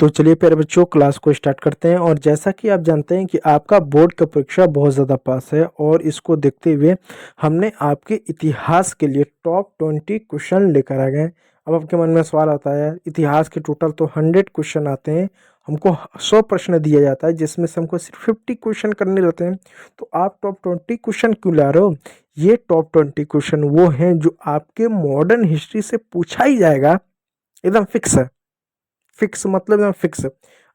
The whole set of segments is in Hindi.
तो चलिए प्यारे बच्चों क्लास को स्टार्ट करते हैं। और जैसा कि आप जानते हैं कि आपका बोर्ड का परीक्षा बहुत ज़्यादा पास है और इसको देखते हुए हमने आपके इतिहास के लिए टॉप 20 क्वेश्चन लेकर आ गए। अब आपके मन में सवाल आता है, इतिहास के टोटल तो 100 क्वेश्चन आते हैं, हमको 100 प्रश्न दिया जाता है जिसमें से हमको सिर्फ 50 क्वेश्चन करने रहते हैं, तो आप टॉप 20 क्वेश्चन क्यों ला रहे हो? ये टॉप 20 क्वेश्चन वो हैं जो आपके मॉडर्न हिस्ट्री से पूछा ही जाएगा, एकदम फिक्स है। फिक्स मतलब एकदम फिक्स।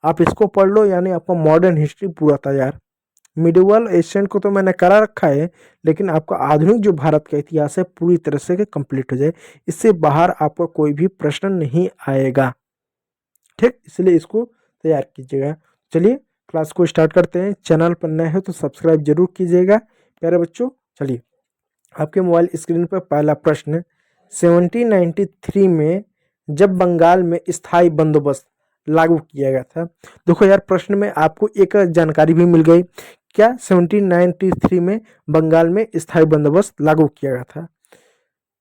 आप इसको पढ़ लो यानी आपका मॉडर्न हिस्ट्री पूरा तैयार। मिडिवल एशियन को तो मैंने करा रखा है, लेकिन आपका आधुनिक जो भारत का इतिहास है पूरी तरह से कंप्लीट हो जाए, इससे बाहर आपका कोई भी प्रश्न नहीं आएगा। ठीक, इसलिए इसको तैयार कीजिएगा। चलिए क्लास को स्टार्ट करते हैं। चैनल पर नए हो तो सब्सक्राइब जरूर कीजिएगा प्यारे बच्चों। चलिए, आपके मोबाइल स्क्रीन पर पहला प्रश्न, 1793 में जब बंगाल में स्थायी बंदोबस्त लागू किया गया था। देखो यार, प्रश्न में आपको एक जानकारी भी मिल गई, क्या 1793 में बंगाल में स्थायी बंदोबस्त लागू किया गया था।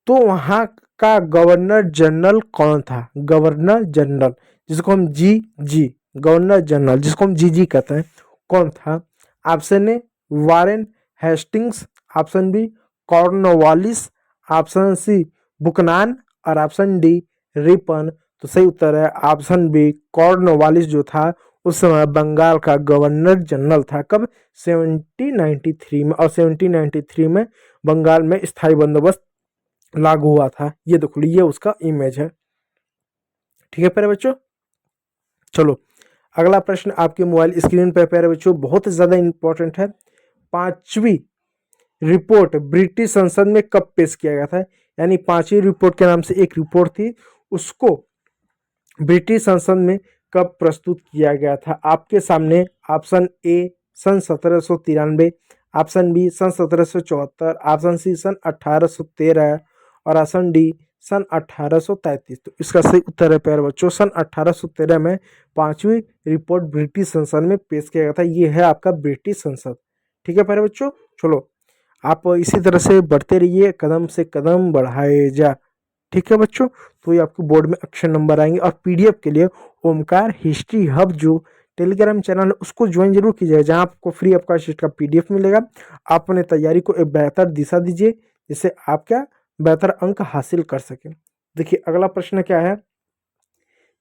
तो वहाँ का गवर्नर जनरल कौन था? गवर्नर जनरल, जिसको हम जी गवर्नर जनरल जिसको हम जी कहते हैं, कौन था? Option A Warren Hastings, option B Cornwallis, option C Buchanan और ऑप्शन डी रिपन। तो सही उत्तर है ऑप्शन बी कॉर्नवालिस, जो था उस समय बंगाल का गवर्नर जनरल था। कब? 1793 में। और 1793 में बंगाल में स्थायी बंदोबस्त लागू हुआ था। ये देखो, ये उसका इमेज है। ठीक है प्यारे बच्चों, चलो अगला प्रश्न आपके मोबाइल स्क्रीन पर प्यारे बच्चों बहुत ज्यादा इंपॉर्टेंट है। 5वीं रिपोर्ट ब्रिटिश संसद में कब पेश किया गया था? यानी 5वीं रिपोर्ट के नाम से एक रिपोर्ट थी, उसको ब्रिटिश संसद में कब प्रस्तुत किया गया था? आपके सामने ऑप्शन ए सन 1793, ऑप्शन बी सन 1774, ऑप्शन सी सन 1813 और ऑप्शन डी सन 1833। तो इसका सही उत्तर है प्यारे बच्चों सन 1813 में 5वीं रिपोर्ट ब्रिटिश संसद में पेश किया गया था। ये है आपका ब्रिटिश संसद। ठीक है प्यारे बच्चों, चलो आप इसी तरह से बढ़ते रहिए, कदम से कदम बढ़ाए जा। ठीक है बच्चों, तो ये आपके बोर्ड में अक्षर नंबर आएंगे। और पीडीएफ के लिए ओमकार हिस्ट्री हब जो टेलीग्राम चैनल है उसको ज्वाइन जरूर कीजिएगा, जहां आपको फ्री ऑफ कॉस्ट का पीडीएफ मिलेगा। आप अपने तैयारी को एक बेहतर दिशा दीजिए, जिससे आप क्या बेहतर अंक हासिल कर सकें। देखिए अगला प्रश्न क्या है,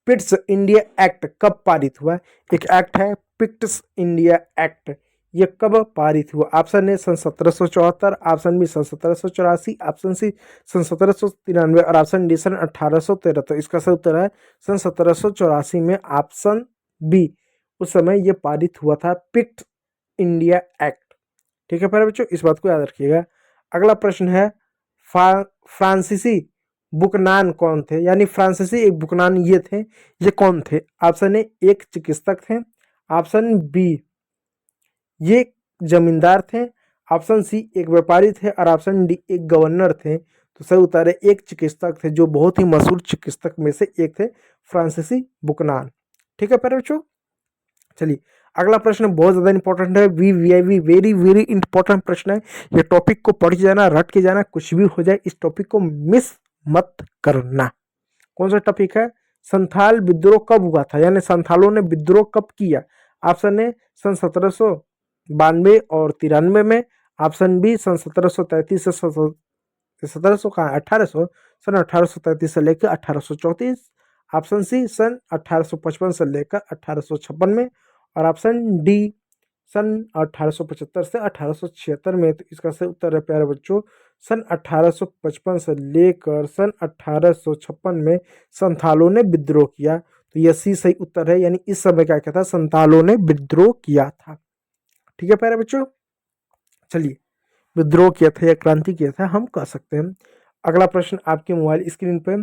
पिट्स इंडिया एक्ट कब पारित हुआ? एक एक्ट है पिट्स इंडिया एक्ट, ये कब पारित हुआ? ऑप्शन ए सन 1774, ऑप्शन बी सन 1784, ऑप्शन सी सन 1793 और ऑप्शन डी सन 1813। तो इसका सही उत्तर है सन 1784 में, ऑप्शन बी। उस समय ये पारित हुआ था पिट इंडिया एक्ट। ठीक है प्यारे बच्चों, इस बात को याद रखिएगा। अगला प्रश्न है, फ्रांसीसी बुकनान कौन थे? यानी फ्रांसीसी एक बुकनान ये थे, ये कौन थे? ऑप्शन ए एक चिकित्सक थे, ऑप्शन बी ये जमींदार थे, ऑप्शन सी एक व्यापारी थे और ऑप्शन डी एक गवर्नर थे। तो सही उत्तर है एक चिकित्सक थे, जो बहुत ही मशहूर चिकित्सक में से एक थे, फ्रांसीसी बुकनान। ठीक है प्यारे बच्चों, चलिए अगला प्रश्न बहुत ज्यादा इंपॉर्टेंट है, वी वेरी वेरी इंपॉर्टेंट प्रश्न है। ये टॉपिक को पढ़ के जाना, रट के जाना, कुछ भी हो जाए इस टॉपिक को मिस मत करना। कौन सा टॉपिक है? संथाल विद्रोह कब हुआ था, यानी संथालों ने विद्रोह कब किया? ऑप्शन ए सन 1792 और 93 में, ऑप्शन बी सन 1733 से 1700 का 1800 सन 1833 से लेकर 1834, ऑप्शन सी सन 1855 से लेकर 1856 में और ऑप्शन डी सन 1875 से 1876 में। तो इसका सही उत्तर है प्यारे बच्चों सन 1855 से लेकर सन 1856 में संथालों ने विद्रोह किया। तो यह सी सही उत्तर है, यानी इस समय क्या था, संथालों ने विद्रोह किया था। ठीक है प्यारे बच्चों, चलिए विद्रोह किया था या क्रांति किया था हम कह सकते हैं। अगला प्रश्न आपके मोबाइल स्क्रीन पे,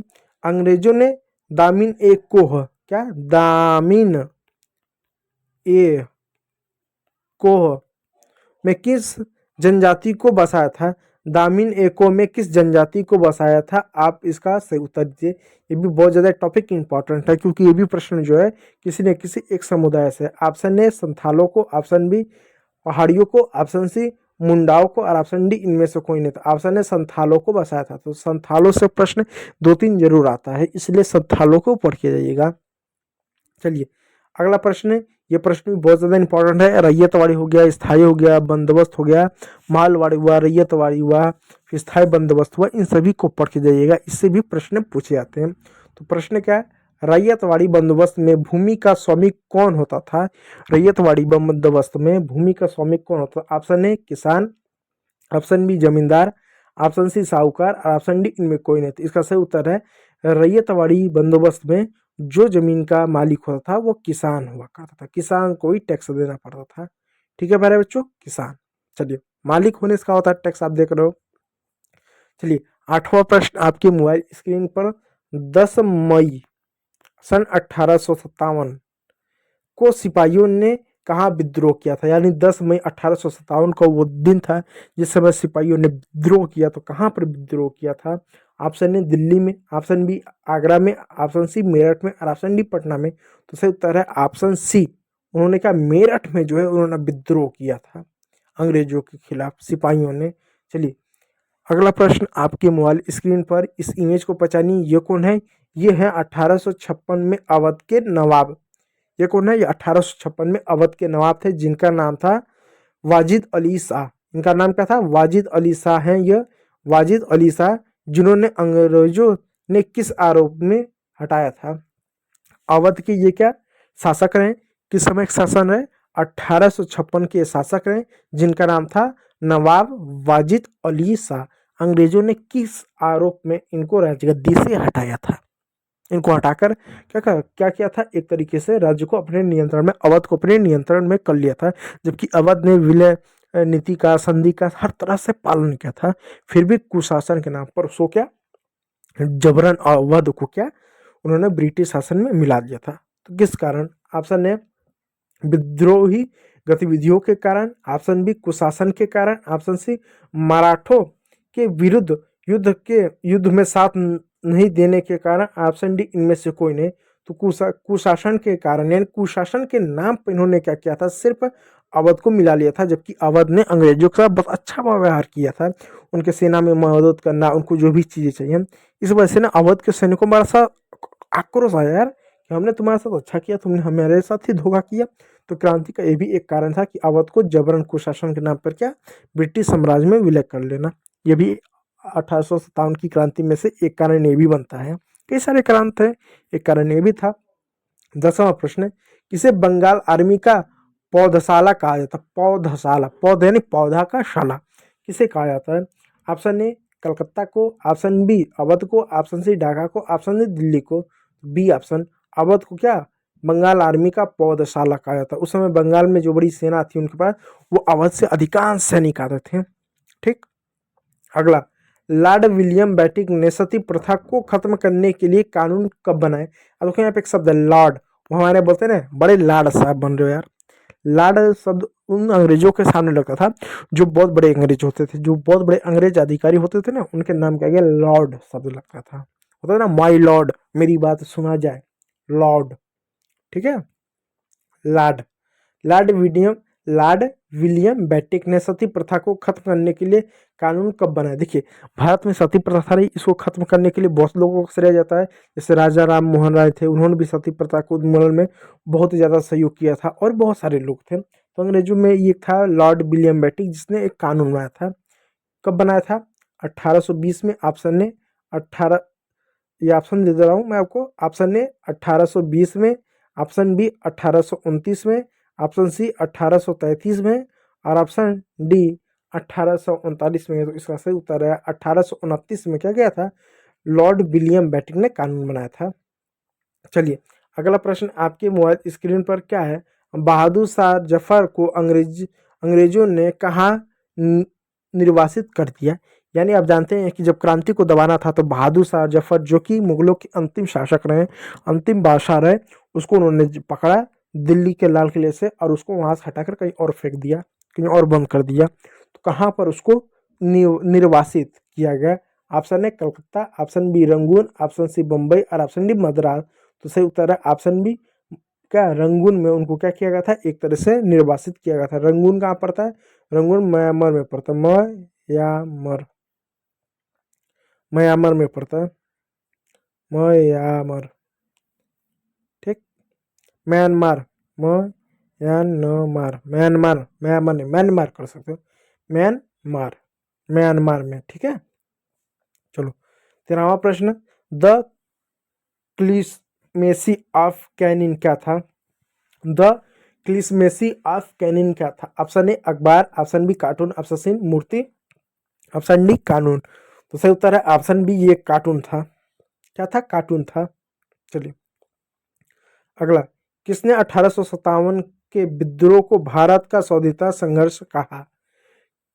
अंग्रेजों ने दामिन ए कोह, क्या दामिन ए कोह में किस जनजाति को बसाया था? दामिन एको में किस जनजाति को बसाया था? आप इसका सही उत्तर दीजिए। ये भी बहुत ज़्यादा टॉपिक इंपॉर्टेंट है, क्योंकि ये भी प्रश्न जो है किसी न किसी एक समुदाय से। ऑप्शन ए संथालों को, ऑप्शन बी पहाड़ियों को, ऑप्शन सी मुंडाओं को और ऑप्शन डी इनमें से कोई नहीं था। ऑप्शन ए संथालों को बसाया था। तो संथालों से प्रश्न 2-3 जरूर आता है, इसलिए संथालों को पढ़ के जाइएगा। चलिए अगला प्रश्न है, ये प्रश्न भी बहुत ज़्यादा इंपॉर्टेंट है। रैयतवाड़ी हो गया, स्थायी हो गया, बंदोबस्त हो गया, मालवाड़ी हुआ, रैयतवाड़ी हुआ, फिर स्थायी बंदोबस्त हुआ, इन सभी को पढ़ के जाइएगा, इससे भी प्रश्न पूछे जाते हैं। तो प्रश्न क्या है, रैयतवाड़ी बंदोबस्त में भूमि का स्वामी कौन होता था? रैयतवाड़ी बंदोबस्त में भूमि का स्वामी कौन होता था? ऑप्शन ए किसान, ऑप्शन बी जमींदार, ऑप्शन सी साहूकार और ऑप्शन डी इनमें कोई नहीं। तो इसका सही उत्तर है रैयतवाड़ी बंदोबस्त में जो जमीन का मालिक होता था वो किसान हुआ करता था, किसान को ही टैक्स देना पड़ता था। ठीक है प्यारे बच्चों, किसान। चलिए, मालिक होने से क्या होता है, टैक्स आप देख रहे हो। चलिए, 8वां प्रश्न आपके मोबाइल स्क्रीन पर। 10 मई सन 1857 को सिपाहियों ने कहाँ विद्रोह किया था? यानी 10 मई 1857 को वो दिन था जिस समय सिपाहियों ने विद्रोह किया। तो कहाँ पर विद्रोह किया था? ऑप्शन ए दिल्ली में, ऑप्शन बी आगरा में, ऑप्शन सी मेरठ में और ऑप्शन डी पटना में। तो सही उत्तर है ऑप्शन सी। उन्होंने कहा मेरठ में जो है उन्होंने विद्रोह किया था अंग्रेजों के खिलाफ सिपाहियों ने। चलिए, अगला प्रश्न आपके मोबाइल स्क्रीन पर। इस इमेज को पहचानिए, ये कौन है? ये है 1856 में अवध के नवाब। ये कौन है? ये 1856 में अवध के नवाब थे जिनका नाम था वाजिद अली शाह। इनका नाम क्या था? वाजिद अली शाह हैं ये, वाजिद अली शाह, जिन्होंने अंग्रेजों ने किस आरोप में हटाया था? अवध के ये क्या शासक रहे? किस समय के शासन रहे? 1856 के शासक रहे जिनका नाम था नवाब वाजिद अली शाह। अंग्रेजों ने किस आरोप में इनको राजगद्दी से हटाया था? इनको हटाकर क्या किया था? एक तरीके से राज्य को अपने नियंत्रण में, अवध को अपने नियंत्रण में कर लिया था। जबकि अवध ने विलय नीति का, संधि का हर तरह से पालन किया था, फिर भी कुशासन के नाम पर उसको क्या जबरन अवध को क्या उन्होंने ब्रिटिश शासन में मिला दिया था। तो किस कारण? ऑप्शन ए विद्रोही गतिविधियों के कारण, ऑप्शन बी कुशासन के कारण, ऑप्शन सी मराठों के विरुद्ध युद्ध में साथ नहीं देने के कारण, ऑप्शन डी इनमें से कोई नहीं। तो कुशासन के कारण, यानी कुशासन के नाम पर इन्होंने क्या किया था? सिर्फ अवध को मिला लिया था, जबकि अवध ने अंग्रेजों के साथ बहुत अच्छा व्यवहार किया था। उनके सेना में मदद करना, उनको जो भी चीज़ें चाहिए, इस वजह से ना अवध के सैनिकों में बड़ा सा आक्रोश आया यार कि हमने तुम्हारे साथ अच्छा किया, तुमने हमारे साथ ही धोखा किया। तो क्रांति का ये भी एक कारण था कि अवध को जबरन कुशासन के नाम पर क्या ब्रिटिश साम्राज्य में विलय कर लेना। ये भी 1857 की क्रांति में से एक कारण ये भी बनता है। कई सारे कारण थे, एक कारण ये भी था। 10वां प्रश्न है, किसे बंगाल आर्मी का पौधशाला कहा जाता है? पौधशाला, पौध यानी पौधा का शाला, किसे कहा जाता है? ऑप्शन ए कलकत्ता को, ऑप्शन बी अवध को, ऑप्शन सी ढाका को, ऑप्शन सी दिल्ली को। बी ऑप्शन, अवध को क्या बंगाल आर्मी का पौधशाला कहा जाता है। उस समय बंगाल में जो बड़ी सेना थी उनके पास, वो अवध से अधिकांश सैनिक आते थे। ठीक, अगला, लॉर्ड विलियम बेटिक ने सती प्रथा को खत्म करने के लिए कानून कब बनाए? अब देखो यहाँ पे एक शब्द है लॉर्ड, वो हमारे बोलते हैं ना बड़े लाड साहब बन रहे हो यार। लाड शब्द उन अंग्रेजों के सामने लगता था जो बहुत बड़े अंग्रेज होते थे, जो बहुत बड़े अंग्रेज अधिकारी होते थे ना, उनके नाम क्या गया लॉर्ड शब्द लगता था। होता है ना माई लॉर्ड, मेरी बात सुना जाए, लॉर्ड। ठीक है, लॉर्ड, लॉर्ड विलियम बेटिक ने सती प्रथा को खत्म करने के लिए कानून कब बनाया? देखिए, भारत में सती प्रथा था रही, इसको खत्म करने के लिए बहुत लोगों को श्रेय जाता है। जैसे राजा राम मोहन राय थे, उन्होंने भी सती प्रथा को उन्मूलन में बहुत ज़्यादा सहयोग किया था, और बहुत सारे लोग थे। तो अंग्रेजों में ये था लॉर्ड विलियम बेटिक, जिसने एक कानून बनाया था। कब बनाया था? 1820 में। ऑप्शन ने 18, ये ऑप्शन दे दे रहा हूँ मैं आपको। ऑप्शन ए 1820 में, ऑप्शन बी 1829 में, ऑप्शन सी 1833 में और ऑप्शन डी 1839 में। तो इसका सही उत्तर है 1829 में। क्या गया था? लॉर्ड विलियम बेटिक ने कानून बनाया था। चलिए, अगला प्रश्न आपके मोबाइल स्क्रीन पर क्या है? बहादुर शाह जफर को अंग्रेजों ने कहाँ निर्वासित कर दिया? यानी आप जानते हैं कि जब क्रांति को दबाना था तो बहादुर शाह जफर, जो कि मुगलों के अंतिम शासक रहे, अंतिम बादशाह रहे, उसको उन्होंने पकड़ा दिल्ली के लाल किले से और उसको वहाँ से हटाकर कहीं और फेंक दिया, कहीं और बंद कर दिया। तो कहाँ पर उसको निर्वासित किया गया? Option A Calcutta, option B Rangoon, option C Bombay और ऑप्शन डी मद्रास। तो सही उत्तर है ऑप्शन बी, क्या रंगून में उनको क्या किया गया था? एक तरह से निर्वासित किया गया था। रंगून कहाँ पड़ता है? रंगून म्यांमार में पड़ता है, म्यांमार में पड़ता है, म्यांमार। ठीक, म्यांमार, म्यांमार, म्यांमार, म्यांमार कर सकते हो, म्यांमार, म्यांमार में, ठीक है। चलो 13वां प्रश्न, द क्लिसमेसी ऑफ कैनिन क्या था? द क्लिसमेसी ऑफ कैनिन क्या था? ऑप्शन ए अखबार, option B cartoon, option C मूर्ति, ऑप्शन डी कानून। तो सही उत्तर है ऑप्शन बी, ये कार्टून था। क्या था? कार्टून था। चलिए अगला, किसने 1857 के विद्रोह को भारत का स्वाधीनता संघर्ष कहा?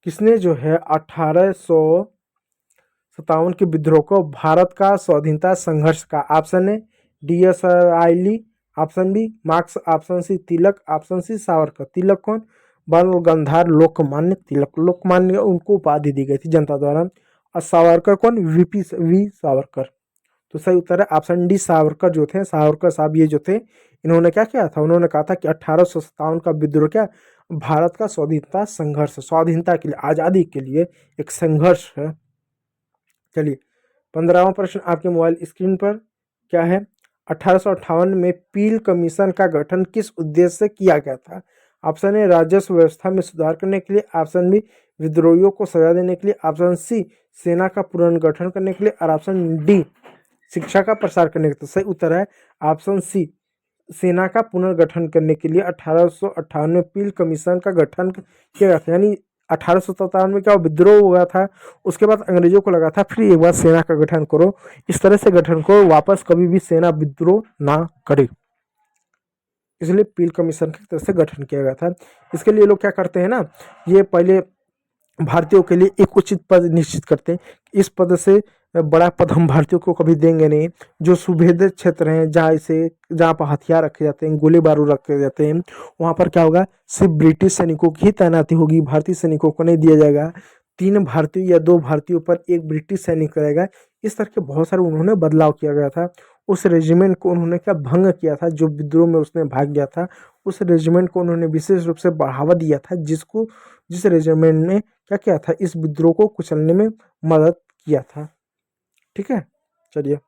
किसने जो है 1857 के विद्रोह को भारत का स्वाधीनता संघर्ष का? Option A DS. रायली, option B Marx, option C Tilak, option C Savarkar. Tilak कौन? बाल गंगाधर लोकमान्य तिलक, लोकमान्य उनको उपाधि दी गई थी जनता द्वारा। और सावरकर कौन? वी सावरकर। तो सही उत्तर है ऑप्शन डी, सावरकर जो थे, सावरकर साहब ये जो थे, इन्होंने क्या किया था? उन्होंने कहा था कि 1857 का विद्रोह क्या? भारत का स्वाधीनता संघर्ष, स्वाधीनता के लिए, आज़ादी के लिए एक संघर्ष है। चलिए 15वां प्रश्न आपके मोबाइल स्क्रीन पर क्या है? 1858 में पील कमीशन का गठन किस उद्देश्य से किया गया था? ऑप्शन ए राजस्व व्यवस्था में सुधार करने के लिए, ऑप्शन बी विद्रोहियों को सजा देने के लिए, ऑप्शन सी सेना का पुनर्गठन करने के लिए, और ऑप्शन डी शिक्षा का प्रसार करने के लिए। तो सही उत्तर है ऑप्शन सी, सेना का पुनर्गठन करने के लिए 1858 में पील कमीशन का गठन किया गया था। यानी 1857 में क्या विद्रोह हुआ था, उसके बाद अंग्रेजों को लगा था फिर एक बार सेना का गठन करो, इस तरह से गठन करो वापस कभी भी सेना विद्रोह ना करे, इसलिए पील कमीशन की तरह से गठन किया गया था। इसके लिए लोग क्या करते हैं ना, ये पहले भारतीयों के लिए एक उचित पद निश्चित करते हैं, इस पद से बड़ा पद हम भारतीयों को कभी देंगे नहीं। जो सुभेदित क्षेत्र हैं, जहाँ पर हथियार रखे जाते हैं, गोले बारूद रखे जाते हैं, वहाँ पर क्या होगा? सिर्फ ब्रिटिश सैनिकों की ही तैनाती होगी, भारतीय सैनिकों को नहीं दिया जाएगा। 3 भारतीय या 2 भारतीयों पर एक ब्रिटिश सैनिक रहेगा। इस तरह के बहुत सारे उन्होंने बदलाव किया गया था। उस रेजिमेंट को उन्होंने क्या भंग किया था, जो विद्रोह में उसने भाग गया था, उस रेजिमेंट को उन्होंने विशेष रूप से बढ़ावा दिया था, जिस रेजिमेंट ने क्या किया था? इस विद्रोह को कुचलने में मदद किया था। ठीक है, चलिए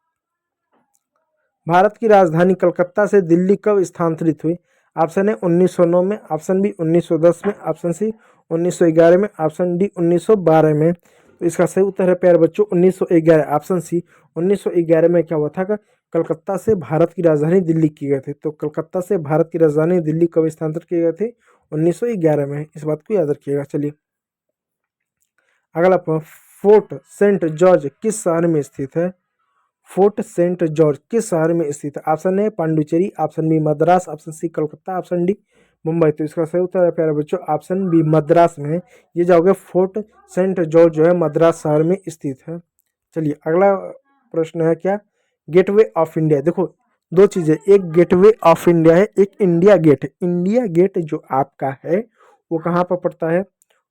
भारत की राजधानी कलकत्ता से दिल्ली कब स्थानांतरित हुई? ऑप्शन ए 1909 में, ऑप्शन बी 1910 में, ऑप्शन सी 1911 में, ऑप्शन डी 1912 में। तो इसका सही उत्तर है प्यारे बच्चों 1911, ऑप्शन सी 1911 में क्या हुआ था? कलकत्ता से भारत की राजधानी दिल्ली की गए थे। तो कलकत्ता से भारत की राजधानी दिल्ली कब स्थानांतरित किए गए थे? 1911 में। इस बात को याद रखिएगा। चलिए अगला, फोर्ट सेंट जॉर्ज किस शहर में स्थित है? फोर्ट सेंट जॉर्ज किस शहर में स्थित है? Option A Pondicherry, option B Madras, option C Calcutta, option D Mumbai. तो इसका सही उत्तर है प्यारे बच्चों ऑप्शन बी मद्रास में। ये जाओगे फोर्ट सेंट जॉर्ज जो है मद्रास शहर में स्थित है। चलिए अगला प्रश्न है क्या? Gateway of India. देखो दो चीजें, एक गेटवे ऑफ इंडिया है, एक इंडिया गेट है। इंडिया गेट जो आपका है वो कहाँ पर पड़ता है?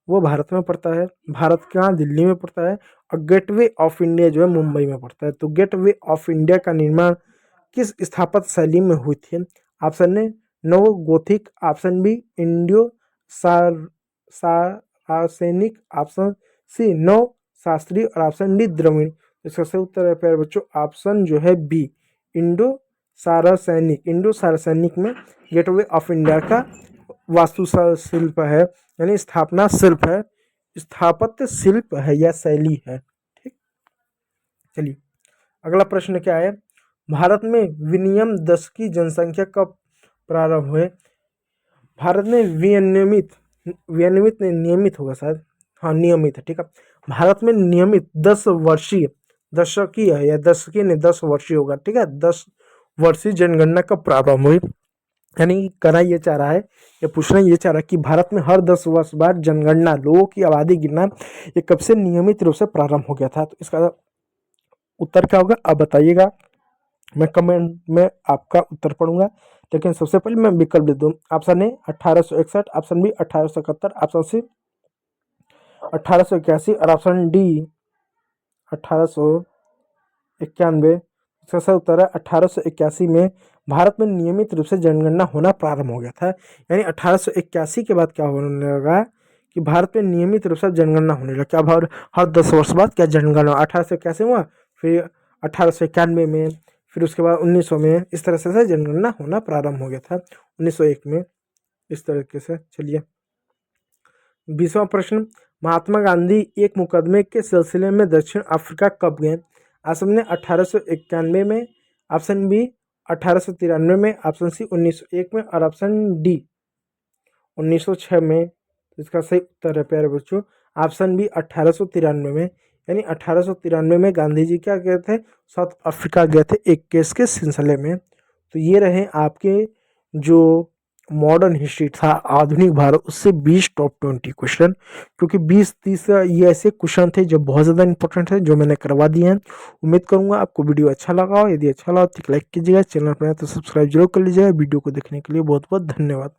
वो भारत में पड़ता है। भारत कहाँ? दिल्ली में पड़ता है। और गेटवे ऑफ इंडिया जो है मुंबई में पड़ता है। तो गेटवे ऑफ इंडिया का निर्माण किस स्थापत्य शैली में हुई थी? ऑप्शन ए नव gothic, option B Indo Saracenic, option C नव शास्त्रीय, और ऑप्शन डी द्रविड़। इसका सही उत्तर है प्यारे बच्चों ऑप्शन जो है बी इंडो सारासैनिक। इंडो सारासैनिक में गेटवे ऑफ इंडिया का वास्तु शिल्प है, यानी स्थापना शिल्प है, स्थापत्य शिल्प है या शैली है। ठीक, चलिए अगला प्रश्न क्या है? भारत में विनियम दशकीय जनसंख्या कब प्रारंभ हुए? भारत में विनियमित विनियमित नहीं, नियमित होगा शायद, हाँ नियमित है। ठीक है, भारत में नियमित 10 वर्षीय, दशकीय है या दशकीय नहीं 10 वर्षीय होगा। ठीक है, 10 वर्षीय जनगणना कब प्रारंभ हुई? यानी कहना ये चाह रहा है, ये पूछना ये चाह रहा है कि भारत में हर 10 वर्ष बाद जनगणना, लोगों की आबादी गिनना, ये कब से नियमित रूप से प्रारंभ हो गया था? तो इसका उत्तर क्या होगा आप बताइएगा, मैं कमेंट में आपका उत्तर पढ़ूंगा। लेकिन सबसे पहले मैं विकल्प दे दूँ। Option A 1861, option B 1871, option C 1881 और ऑप्शन डी 1891। इसका सही उत्तर है 1881 में भारत में नियमित रूप से जनगणना होना प्रारंभ हो गया था। यानी 1881 के बाद क्या होने लगा कि भारत में नियमित रूप से जनगणना होने लगा। क्या हर 10 वर्ष बाद क्या जनगणना? 1881 हुआ, फिर 1891 में, फिर उसके बाद 1900 में इस तरह से जनगणना होना प्रारंभ हो गया था 1901 में इस तरीके से। चलिए 20वां प्रश्न, महात्मा गांधी एक मुकदमे के सिलसिले में दक्षिण अफ्रीका कब गए? ऑप्शन ने 1891 में, ऑप्शन बी 1893 में, ऑप्शन सी 1901 में और ऑप्शन डी 1906 में। इसका सही उत्तर है प्यारे बच्चों ऑप्शन बी 1893 में। यानी 1893 में गांधी जी क्या गए थे? साउथ अफ्रीका गए थे एक केस के सिलसिले में। तो ये रहे आपके जो मॉडर्न हिस्ट्री था आधुनिक भारत उससे 20 टॉप 20 क्वेश्चन, क्योंकि 20-30 ये ऐसे क्वेश्चन थे जो बहुत ज़्यादा इंपॉर्टेंट है जो मैंने करवा दिए हैं। उम्मीद करूंगा आपको वीडियो अच्छा लगा हो। यदि अच्छा लगा तो लाइक कीजिएगा, चैनल पर तो सब्सक्राइब जरूर कर लीजिएगा। वीडियो को देखने के लिए बहुत बहुत धन्यवाद।